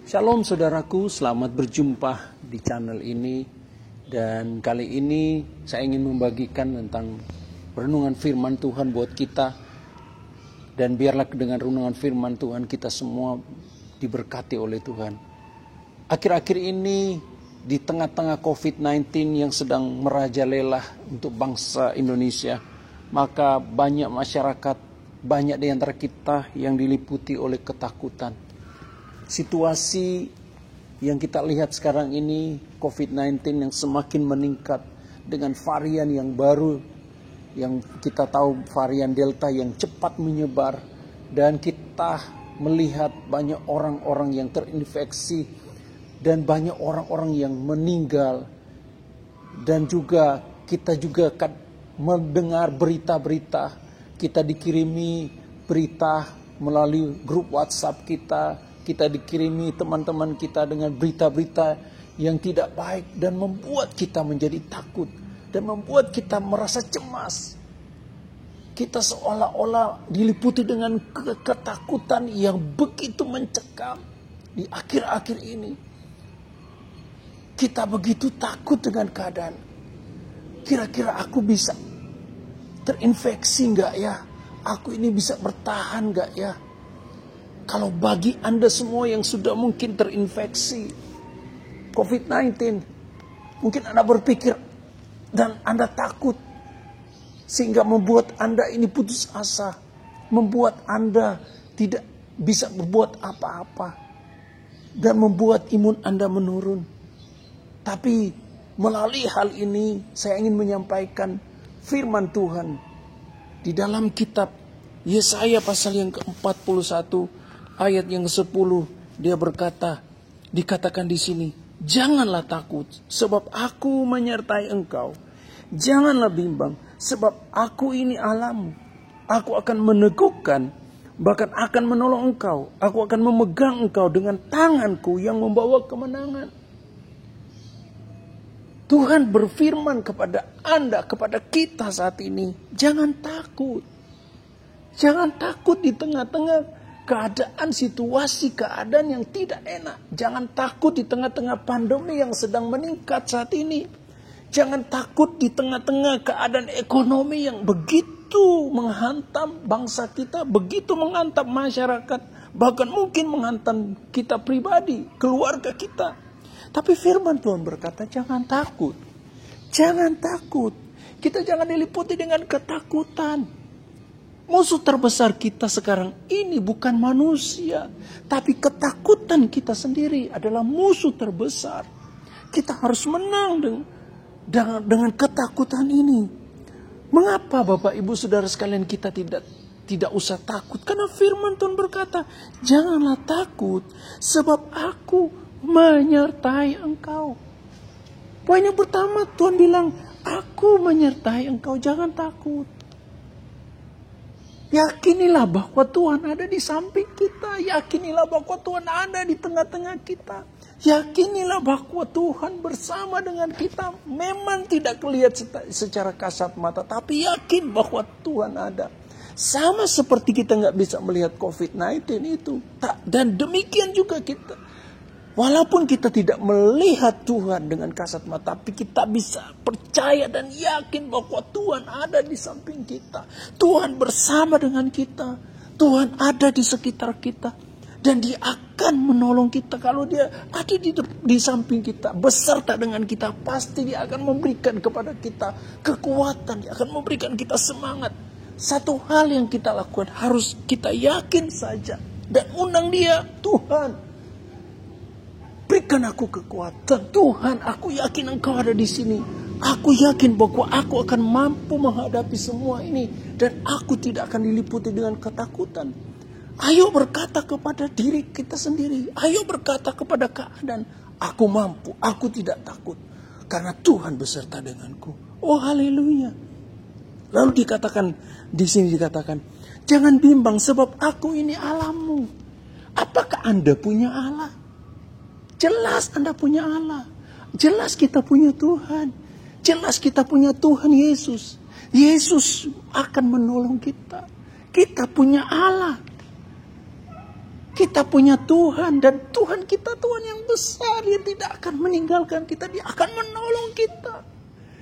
Shalom saudaraku, selamat berjumpa di channel ini. Dan kali ini saya ingin membagikan tentang renungan firman Tuhan buat kita. Dan biarlah dengan renungan firman Tuhan kita semua diberkati oleh Tuhan. Akhir-akhir ini di tengah-tengah COVID-19 yang sedang merajalela untuk bangsa Indonesia, maka banyak masyarakat, banyak di antara kita yang diliputi oleh ketakutan. Situasi yang kita lihat sekarang ini, COVID-19 yang semakin meningkat dengan varian yang baru, yang kita tahu varian Delta yang cepat menyebar, dan kita melihat banyak orang-orang yang terinfeksi dan banyak orang-orang yang meninggal. Dan juga kita juga mendengar berita-berita, kita dikirimi berita melalui grup WhatsApp kita dikirimi teman-teman kita dengan berita-berita yang tidak baik dan membuat kita menjadi takut dan membuat kita merasa cemas. Kita seolah-olah diliputi dengan ketakutan yang begitu mencekam di akhir-akhir ini. Kita begitu takut dengan keadaan. Kira-kira aku bisa terinfeksi enggak ya? Aku ini bisa bertahan enggak ya? Kalau bagi Anda semua yang sudah mungkin terinfeksi COVID-19, mungkin Anda berpikir dan Anda takut, sehingga membuat Anda ini putus asa, membuat Anda tidak bisa berbuat apa-apa, dan membuat imun Anda menurun. Tapi melalui hal ini, saya ingin menyampaikan firman Tuhan di dalam kitab Yesaya pasal yang ke-41, ayat yang ke-10, dia berkata, dikatakan di sini, janganlah takut, sebab aku menyertai engkau. Janganlah bimbang, sebab aku ini Allahmu. Aku akan meneguhkan, bahkan akan menolong engkau. Aku akan memegang engkau dengan tanganku yang membawa kemenangan. Tuhan berfirman kepada Anda, kepada kita saat ini, jangan takut. Jangan takut di tengah-tengah keadaan, situasi, keadaan yang tidak enak. Jangan takut di tengah-tengah pandemi yang sedang meningkat saat ini. Jangan takut di tengah-tengah keadaan ekonomi yang begitu menghantam bangsa kita, begitu menghantam masyarakat, bahkan mungkin menghantam kita pribadi, keluarga kita. Tapi firman Tuhan berkata, jangan takut. Jangan takut. Kita jangan diliputi dengan ketakutan. Musuh terbesar kita sekarang ini bukan manusia, tapi ketakutan kita sendiri adalah musuh terbesar. Kita harus menang dengan ketakutan ini. Mengapa Bapak Ibu Saudara sekalian kita tidak usah takut? Karena firman Tuhan berkata, janganlah takut, sebab aku menyertai engkau. Poin yang pertama, Tuhan bilang, aku menyertai engkau, jangan takut. Yakinilah bahwa Tuhan ada di samping kita. Yakinilah bahwa Tuhan ada di tengah-tengah kita. Yakinilah bahwa Tuhan bersama dengan kita. Memang tidak kelihatan secara kasat mata, tapi yakin bahwa Tuhan ada. Sama seperti kita nggak bisa melihat COVID-19 itu. Dan demikian juga kita. Walaupun kita tidak melihat Tuhan dengan kasat mata, tapi kita bisa percaya dan yakin bahwa Tuhan ada di samping kita. Tuhan bersama dengan kita. Tuhan ada di sekitar kita. Dan Dia akan menolong kita. Kalau Dia ada di samping kita, beserta dengan kita, pasti Dia akan memberikan kepada kita kekuatan. Dia akan memberikan kita semangat. Satu hal yang kita lakukan harus kita yakin saja. Dan undang Dia, Tuhan, berikan aku kekuatan. Tuhan, aku yakin Engkau ada di sini. Aku yakin bahwa aku akan mampu menghadapi semua ini. Dan aku tidak akan diliputi dengan ketakutan. Ayo berkata kepada diri kita sendiri. Ayo berkata kepada keadaan. Aku mampu, aku tidak takut. Karena Tuhan beserta denganku. Oh haleluya. Lalu dikatakan, di sini dikatakan, jangan bimbang sebab aku ini Allahmu. Apakah Anda punya Allah? Jelas Anda punya Allah. Jelas kita punya Tuhan. Jelas kita punya Tuhan Yesus. Yesus akan menolong kita. Kita punya Allah. Kita punya Tuhan, dan Tuhan kita Tuhan yang besar. Dia tidak akan meninggalkan kita, Dia akan menolong kita.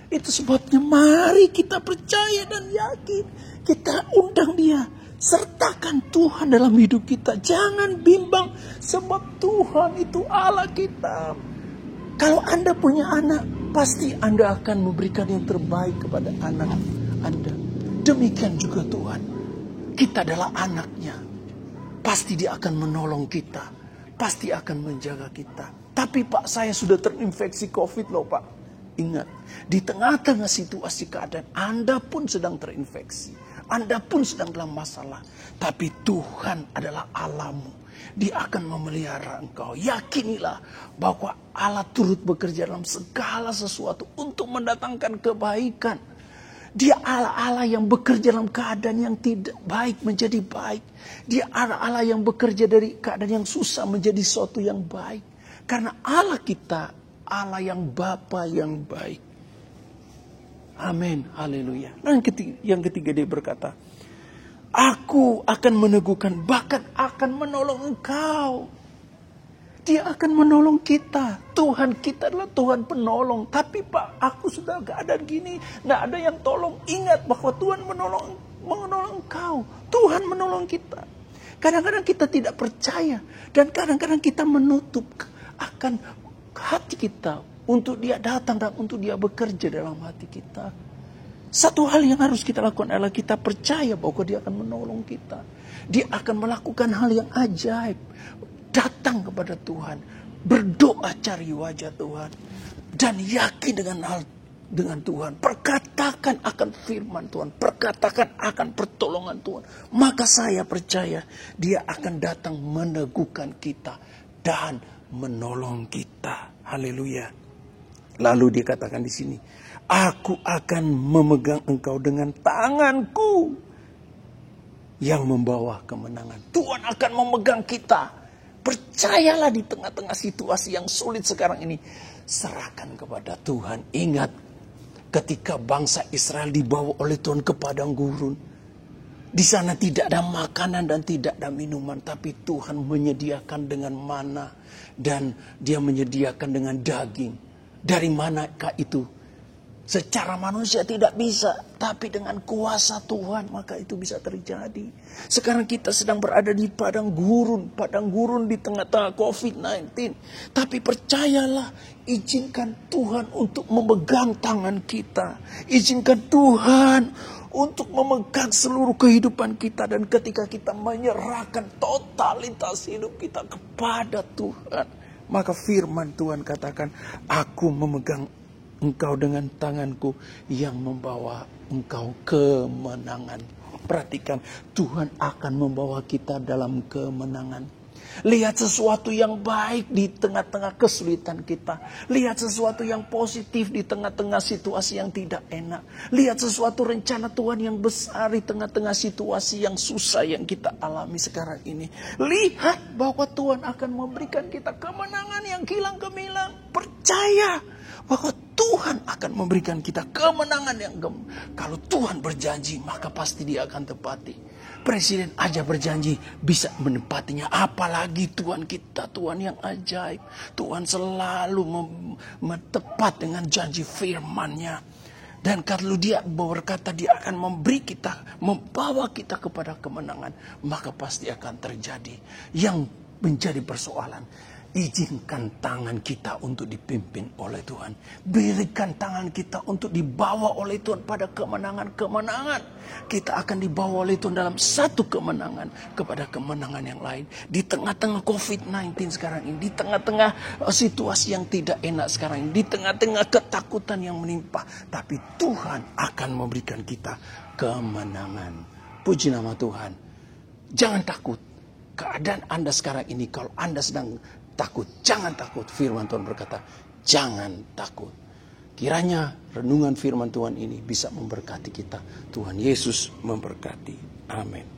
Itu sebabnya mari kita percaya dan yakin. Kita undang Dia. Sertakan Tuhan dalam hidup kita. Jangan bimbang, sebab Tuhan itu Allah kita. Kalau Anda punya anak, pasti Anda akan memberikan yang terbaik kepada anak Anda. Demikian juga Tuhan. Kita adalah anaknya. Pasti Dia akan menolong kita. Pasti akan menjaga kita. Tapi Pak, saya sudah terinfeksi COVID loh Pak. Ingat, di tengah-tengah situasi keadaan Anda pun sedang terinfeksi. Anda pun sedang dalam masalah. Tapi Tuhan adalah Allahmu. Dia akan memelihara engkau. Yakinilah bahwa Allah turut bekerja dalam segala sesuatu untuk mendatangkan kebaikan. Dia Allah yang bekerja dalam keadaan yang tidak baik menjadi baik. Dia Allah yang bekerja dari keadaan yang susah menjadi sesuatu yang baik. Karena Allah kita, Allah yang Bapa yang baik. Amin, haleluya. Dan yang ketiga dia berkata, Aku akan meneguhkan, bahkan akan menolong engkau. Dia akan menolong kita. Tuhan kita adalah Tuhan penolong. Tapi Pak, aku sudah keadaan gini, tidak ada yang tolong. Ingat bahwa Tuhan menolong engkau. Tuhan menolong kita. Kadang-kadang kita tidak percaya. Dan kadang-kadang kita menutup akan hati kita untuk Dia datang dan untuk Dia bekerja dalam hati kita. Satu hal yang harus kita lakukan adalah kita percaya bahwa Dia akan menolong kita. Dia akan melakukan hal yang ajaib. Datang kepada Tuhan. Berdoa cari wajah Tuhan. Dan yakin dengan Tuhan. Perkatakan akan firman Tuhan. Perkatakan akan pertolongan Tuhan. Maka saya percaya Dia akan datang meneguhkan kita. Dan menolong kita. Haleluya. Lalu dikatakan di sini, Aku akan memegang engkau dengan tanganku yang membawa kemenangan. Tuhan akan memegang kita. Percayalah di tengah-tengah situasi yang sulit sekarang ini. Serahkan kepada Tuhan. Ingat ketika bangsa Israel dibawa oleh Tuhan ke padang gurun. Di sana tidak ada makanan dan tidak ada minuman. Tapi Tuhan menyediakan dengan mana. Dan Dia menyediakan dengan daging. Dari manakah itu? Secara manusia tidak bisa. Tapi dengan kuasa Tuhan maka itu bisa terjadi. Sekarang kita sedang berada di padang gurun. Padang gurun di tengah-tengah COVID-19. Tapi percayalah. Izinkan Tuhan untuk memegang tangan kita. Izinkan Tuhan untuk memegang seluruh kehidupan kita. Dan ketika kita menyerahkan totalitas hidup kita kepada Tuhan. Maka firman Tuhan katakan, Aku memegang engkau dengan tanganku yang membawa engkau kemenangan. Perhatikan, Tuhan akan membawa kita dalam kemenangan. Lihat sesuatu yang baik di tengah-tengah kesulitan kita. Lihat sesuatu yang positif di tengah-tengah situasi yang tidak enak. Lihat sesuatu rencana Tuhan yang besar di tengah-tengah situasi yang susah yang kita alami sekarang ini. Lihat bahwa Tuhan akan memberikan kita kemenangan yang kilang gemilang. Percaya bahwa Tuhan akan memberikan kita kemenangan yang kalau Tuhan berjanji maka pasti Dia akan tepati. Presiden aja berjanji bisa menepatinya. Apalagi Tuhan kita, Tuhan yang ajaib. Tuhan selalu tepat dengan janji firman-Nya. Dan kalau Dia berkata Dia akan memberi kita, membawa kita kepada kemenangan, maka pasti akan terjadi. Yang menjadi persoalan, izinkan tangan kita untuk dipimpin oleh Tuhan. Berikan tangan kita untuk dibawa oleh Tuhan pada kemenangan-kemenangan. Kita akan dibawa oleh Tuhan dalam satu kemenangan kepada kemenangan yang lain. Di tengah-tengah COVID-19 sekarang ini. Di tengah-tengah situasi yang tidak enak sekarang ini. Di tengah-tengah ketakutan yang menimpa. Tapi Tuhan akan memberikan kita kemenangan. Puji nama Tuhan. Jangan takut. Keadaan Anda sekarang ini, kalau Anda sedang takut, jangan takut. Firman Tuhan berkata, jangan takut. Kiranya renungan firman Tuhan ini bisa memberkati kita. Tuhan Yesus memberkati. Amin.